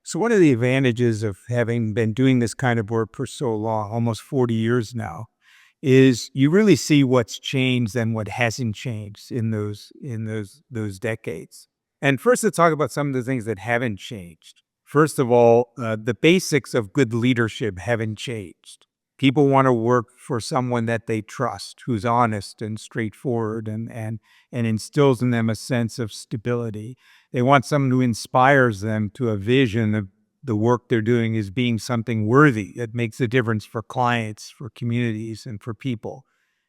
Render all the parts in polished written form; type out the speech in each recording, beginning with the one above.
So one of the advantages of having been doing this kind of work for so long, almost 40 years now, is you really see what's changed and what hasn't changed in those decades. And first, let's talk about some of the things that haven't changed. First of all, the basics of good leadership haven't changed. People want to work for someone that they trust, who's honest and straightforward, and instills in them a sense of stability. They want someone who inspires them to a vision of the work they're doing as being something worthy that makes a difference for clients, for communities, and for people.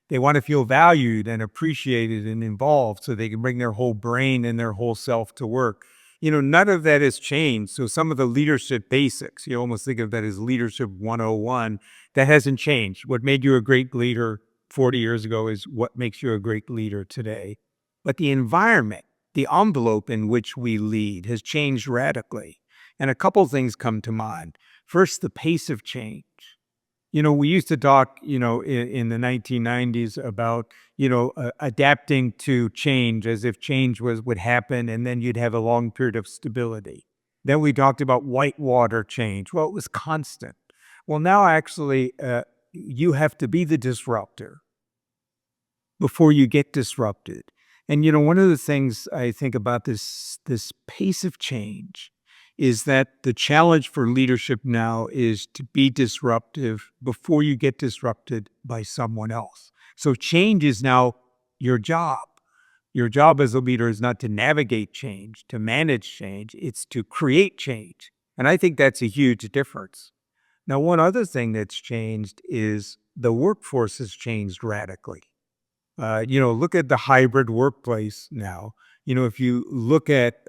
They want to feel valued and appreciated and involved so they can bring their whole brain and their whole self to work. None of that has changed. So some of the leadership basics, you almost think of that as leadership 101, that hasn't changed. What made you a great leader 40 years ago is what makes you a great leader today. But the environment, the envelope in which we lead has changed radically. And a couple things come to mind. First, the pace of change. We used to talk, in the 1990s about, adapting to change as if change would happen and then you'd have a long period of stability. Then we talked about whitewater change. Well, it was constant. Well, now actually, you have to be the disruptor before you get disrupted. And, one of the things I think about this pace of change is that the challenge for leadership now is to be disruptive before you get disrupted by someone else. So change is now your job. Your job as a leader is not to navigate change, to manage change, it's to create change. And I think that's a huge difference. Now, one other thing that's changed is the workforce has changed radically. Look at the hybrid workplace now. If you look at,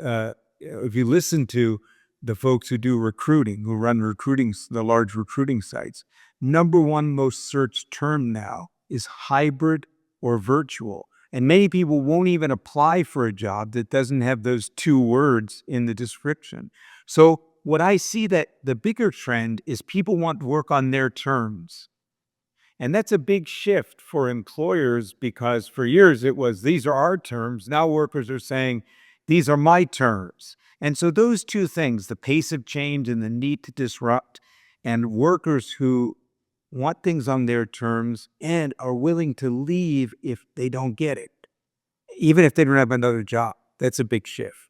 if you listen to the folks who do recruiting, who run the large recruiting sites, number one most searched term now is hybrid or virtual. And many people won't even apply for a job that doesn't have those two words in the description. So what I see that the bigger trend is people want to work on their terms. And that's a big shift for employers because for years it was, these are our terms. Now workers are saying, these are my terms. And so those two things, the pace of change and the need to disrupt, and workers who want things on their terms and are willing to leave if they don't get it, even if they don't have another job, that's a big shift.